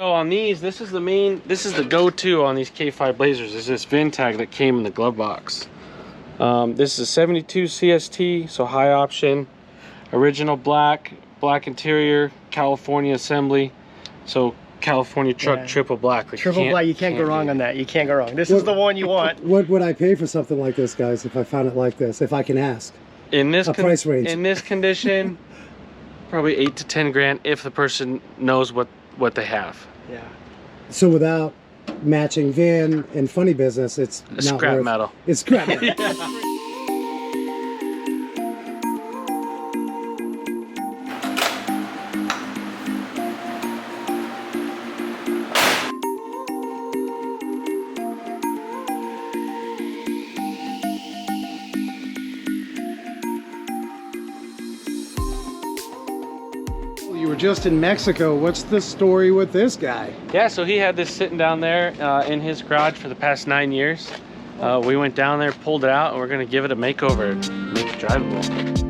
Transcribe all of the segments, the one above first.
So on these, this is the go-to on these K5 Blazers, is this VIN tag that came in the glove box. This is a 72 CST, so high option, original black interior, California assembly, so California truck, triple black. Like triple black, you can't go wrong on that. You can't go wrong. This is the one you want. What would I pay for something like this, guys, if I found it like this, if I can ask? In this price range. In this condition, probably 8 to 10 grand if the person knows what they have. Yeah. So without matching VIN and funny business, it's not scrap worth, metal. It's scrap metal. You were just in Mexico. What's the story with this guy? Yeah, so he had this sitting down there in his garage for the past 9 years. We went down there, pulled it out, and we're gonna give it a makeover, make it drivable.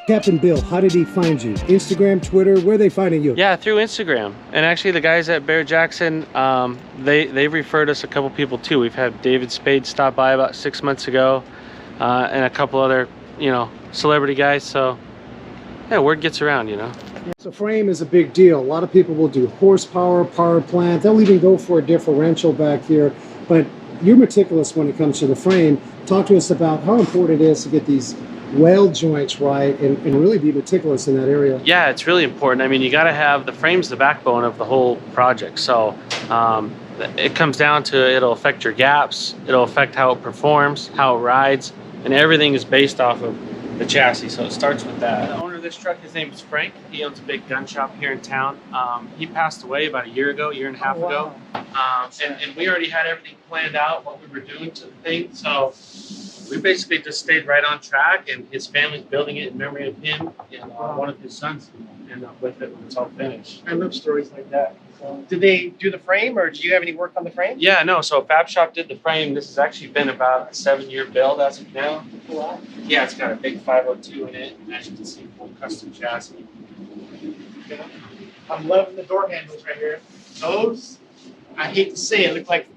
Captain Bill, how did he find you? Instagram, Twitter, where are they finding you? Yeah, through Instagram. And actually the guys at Barrett-Jackson, they've referred us a couple people too. We've had David Spade stop by about 6 months ago, and a couple other, celebrity guys. So yeah, word gets around, So frame is a big deal. A lot of people will do horsepower, power plant. They'll even go for a differential back here. But you're meticulous when it comes to the frame. Talk to us about how important it is to get these weld joints right and really be meticulous in that area. Yeah, it's really important. I mean, you got to have the frame's the backbone of the whole project. So it comes down to it'll affect your gaps, it'll affect how it performs, how it rides, and everything is based off of the chassis. So it starts with that. The owner of this truck, his name is Frank. He owns a big gun shop here in town. He passed away about a year and a half ago. And we already had everything planned out, what we were doing to the thing. So we basically just stayed right on track, and his family's building it in memory of him, and one of his sons end up with it when it's all finished. I love stories like that. So, did they do the frame, or do you have any work on the frame? Yeah, no, so Fab Shop did the frame. This has actually been about a 7-year build as of now. Wow. Yeah, it's got a big 502 in it, and as you can see, full custom chassis. Yeah. I'm loving the door handles right here. Those, I hate to say it, look like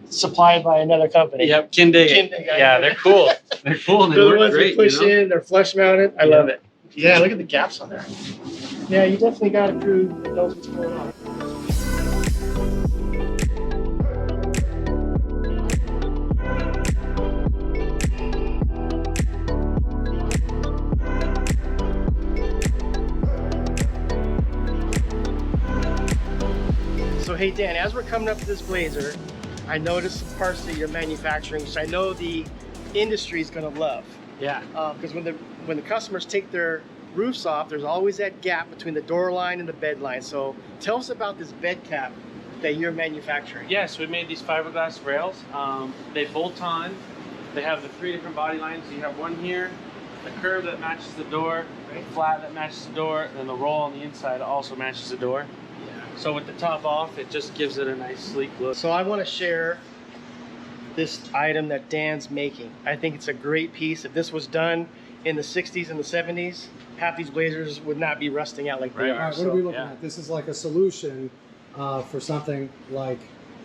supplied by another company. Yep, Kindig. Yeah, they're cool. They're cool, and they they're the work ones great. that push in, they're flush mounted. I love it. Yeah, look at the gaps on there. Yeah, you definitely got a crew that knows what's going on. So hey Dan, as we're coming up to this Blazer, I noticed some parts that you're manufacturing, which I know the industry is going to love. Yeah. Because when the customers take their roofs off, there's always that gap between the door line and the bed line. So tell us about this bed cap that you're manufacturing. Yes, we made these fiberglass rails. They bolt on. They have the 3 different body lines. You have one here, the curve that matches the door, the flat that matches the door, and then the roll on the inside also matches the door. So with the top off, it just gives it a nice sleek look. So I want to share this item that Dan's making. I think it's a great piece. If this was done in the 60s and the 70s, half these Blazers would not be rusting out like they are. All right, what are we looking at? This is like a solution for something like...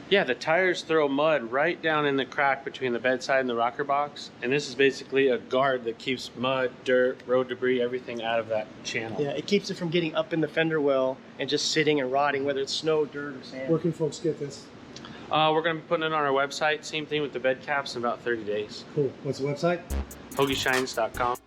Yeah, the tires throw mud right down in the crack between the bedside and the rocker box. And this is basically a guard that keeps mud, dirt, road debris, everything out of that channel. Yeah, it keeps it from getting up in the fender well and just sitting and rotting, whether it's snow, dirt, or sand. Where can folks get this? We're going to be putting it on our website. Same thing with the bed caps in about 30 days. Cool. What's the website? HogieShines.com.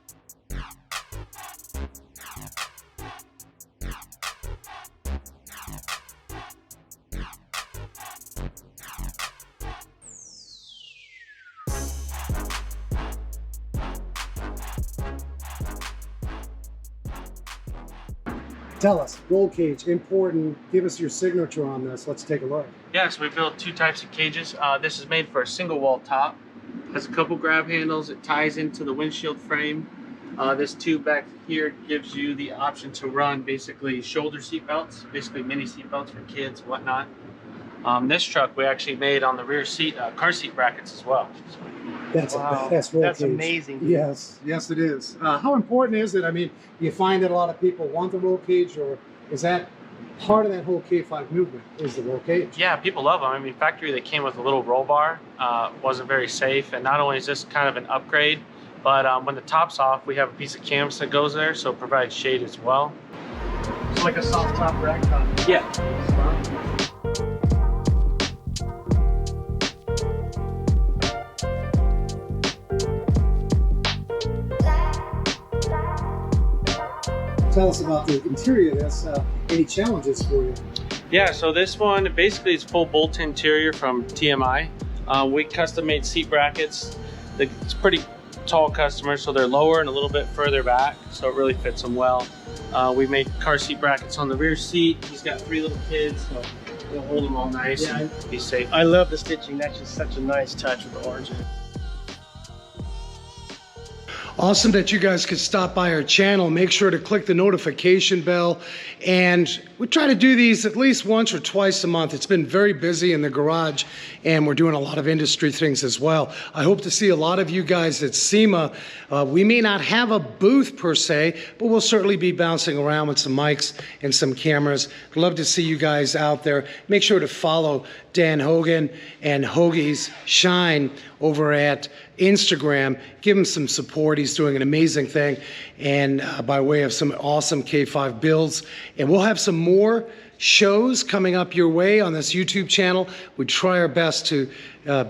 Tell us, roll cage, important. Give us your signature on this. Let's take a look. Yeah, so we built 2 types of cages. This is made for a single wall top. Has a couple grab handles. It ties into the windshield frame. This tube back here gives you the option to run basically shoulder seat belts, basically mini seat belts for kids and whatnot. This truck we actually made on the rear seat, car seat brackets as well. That's Wow. that's roll That's cage. amazing. Yes, yes, it is. How important is it? I mean, do you find that a lot of people want the roll cage, or is that part of that whole K5 movement? Is the roll cage? Yeah, people love them. I mean, factory they came with a little roll bar, wasn't very safe, and not only is this kind of an upgrade, but when the top's off, we have a piece of canvas that goes there, so it provides shade as well. It's like a soft top rack top. Yeah. Tell us about the interior of this. Any challenges for you? Yeah, so this one basically is full Bolton interior from TMI. We custom made seat brackets. It's pretty tall customers, so they're lower and a little bit further back, so it really fits them well. We made car seat brackets on the rear seat. He's got 3 little kids, so we'll hold them all nice and be safe. I love the stitching. That's just such a nice touch with the orange. Awesome that you guys could stop by our channel. Make sure to click the notification bell. And we try to do these at least once or twice a month. It's been very busy in the garage, and we're doing a lot of industry things as well. I hope to see a lot of you guys at SEMA. We may not have a booth per se, but we'll certainly be bouncing around with some mics and some cameras. I'd love to see you guys out there. Make sure to follow Dan Hogan and Hogie's Shine over at Instagram. Give him some support. He's doing an amazing thing, and by way of some awesome K5 builds. And we'll have some more shows coming up your way on this YouTube channel. We try our best to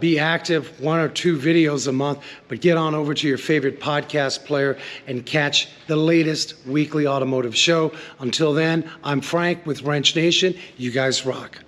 be active, 1 or 2 videos a month, but get on over to your favorite podcast player and catch the latest weekly automotive show. Until then, I'm Frank with Wrench Nation. You guys rock.